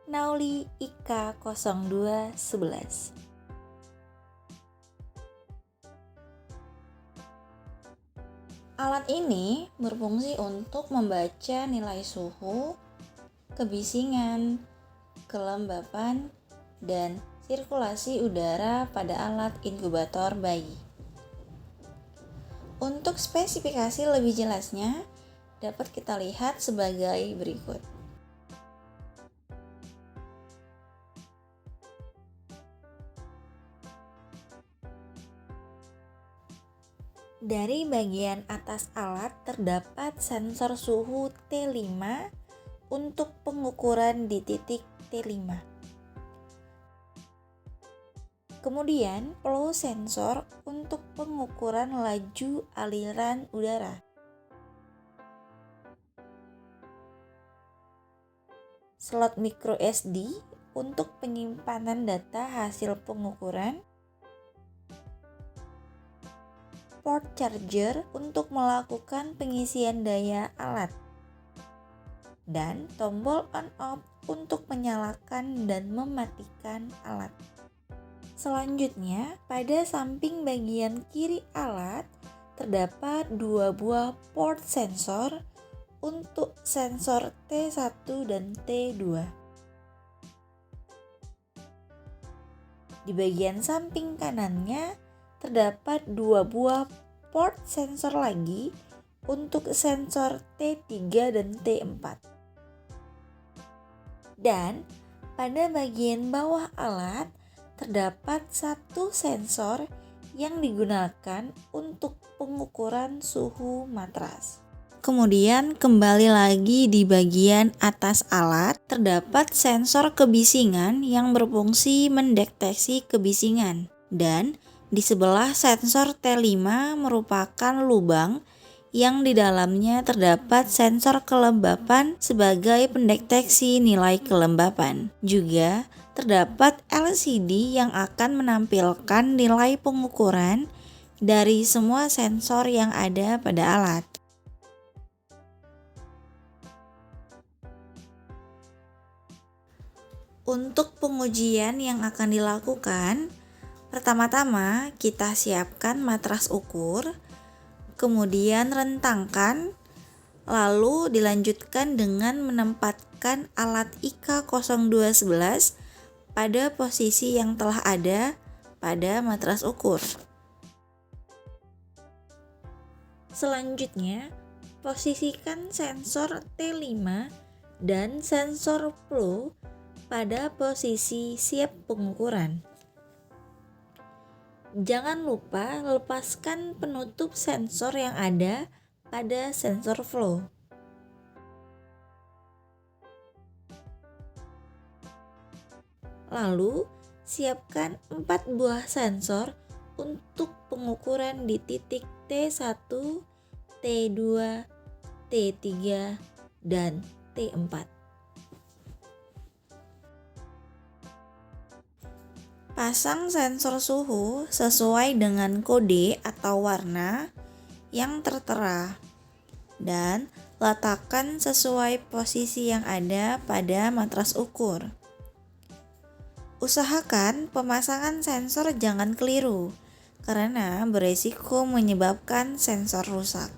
Nauli IK0211. Alat ini berfungsi untuk membaca nilai suhu, kebisingan, kelembapan, dan sirkulasi udara pada alat inkubator bayi. Untuk spesifikasi lebih jelasnya, dapat kita lihat sebagai berikut. Dari bagian atas alat terdapat sensor suhu T5 untuk pengukuran di titik T5. Kemudian flow sensor untuk pengukuran laju aliran udara. Slot micro SD untuk penyimpanan data hasil pengukuran. Port charger untuk melakukan pengisian daya alat. Dan tombol on off untuk menyalakan dan mematikan alat. Selanjutnya, pada samping bagian kiri alat terdapat 2 buah port sensor untuk sensor T1 dan T2. Di bagian samping kanannya terdapat 2 buah port sensor lagi untuk sensor T3 dan T4. Dan pada bagian bawah alat terdapat 1 sensor yang digunakan untuk pengukuran suhu matras. Kemudian kembali lagi di bagian atas alat terdapat sensor kebisingan yang berfungsi mendeteksi kebisingan, dan di sebelah sensor T5 merupakan lubang yang di dalamnya terdapat sensor kelembapan sebagai pendeteksi nilai kelembapan. Juga terdapat LCD yang akan menampilkan nilai pengukuran dari semua sensor yang ada pada alat. Untuk pengujian yang akan dilakukan, pertama-tama kita siapkan matras ukur, kemudian rentangkan, lalu dilanjutkan dengan menempatkan alat IK0211 pada posisi yang telah ada pada matras ukur. Selanjutnya, posisikan sensor T5 dan sensor flow pada posisi siap pengukuran. Jangan lupa lepaskan penutup sensor yang ada pada sensor flow. Lalu, siapkan 4 buah sensor untuk pengukuran di titik T1, T2, T3, dan T4. Pasang sensor suhu sesuai dengan kode atau warna yang tertera dan letakkan sesuai posisi yang ada pada matras ukur. Usahakan pemasangan sensor jangan keliru karena beresiko menyebabkan sensor rusak.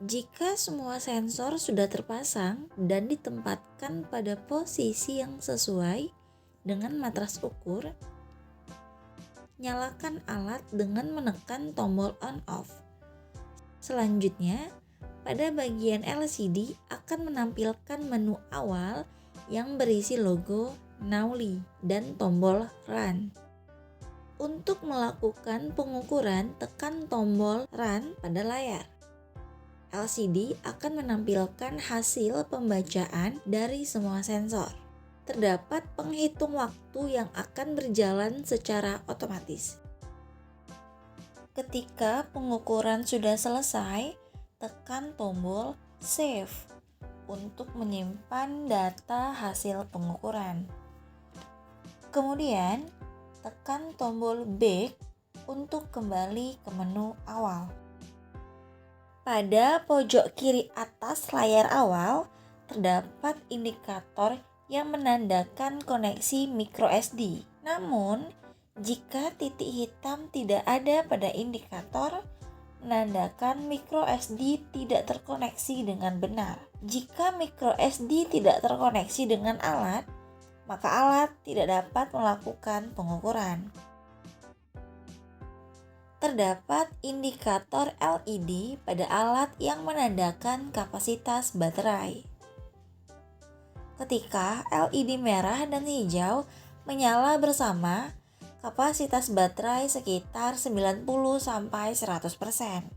Jika semua sensor sudah terpasang dan ditempatkan pada posisi yang sesuai dengan matras ukur, nyalakan alat dengan menekan tombol on off. Selanjutnya, pada bagian LCD akan menampilkan menu awal yang berisi logo Nauli dan tombol Run. Untuk melakukan pengukuran, tekan tombol Run pada layar. LCD akan menampilkan hasil pembacaan dari semua sensor. Terdapat penghitung waktu yang akan berjalan secara otomatis. Ketika pengukuran sudah selesai, tekan tombol Save untuk menyimpan data hasil pengukuran. Kemudian, tekan tombol Back untuk kembali ke menu awal. Pada pojok kiri atas layar awal, terdapat indikator yang menandakan koneksi microSD. Namun, jika titik hitam tidak ada pada indikator, menandakan microSD tidak terkoneksi dengan benar. Jika microSD tidak terkoneksi dengan alat, maka alat tidak dapat melakukan pengukuran. Terdapat indikator LED pada alat yang menandakan kapasitas baterai. Ketika LED merah dan hijau menyala bersama, kapasitas baterai sekitar 90-100%.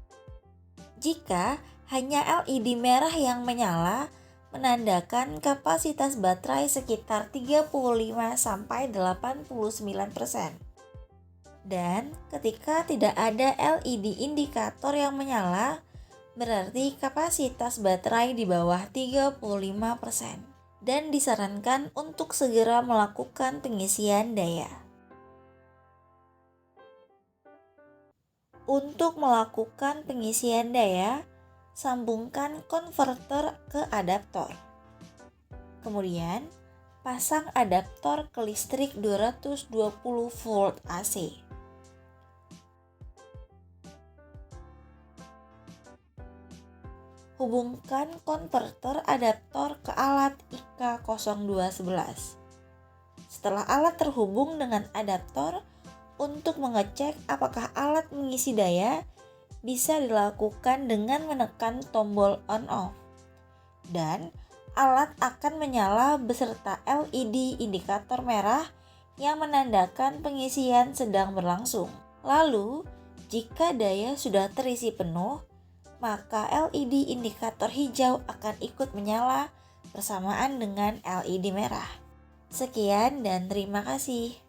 Jika hanya LED merah yang menyala, menandakan kapasitas baterai sekitar 35-89%. Dan ketika tidak ada LED indikator yang menyala, berarti kapasitas baterai di bawah 35%. Dan disarankan untuk segera melakukan pengisian daya. Untuk melakukan pengisian daya, sambungkan konverter ke adaptor. Kemudian, pasang adaptor ke listrik 220 volt AC. Hubungkan konverter adaptor ke alat IK0211. Setelah alat terhubung dengan adaptor, untuk mengecek apakah alat mengisi daya, bisa dilakukan dengan menekan tombol on-off. Dan alat akan menyala beserta LED indikator merah yang menandakan pengisian sedang berlangsung. Lalu, jika daya sudah terisi penuh, maka LED indikator hijau akan ikut menyala bersamaan dengan LED merah. Sekian dan terima kasih.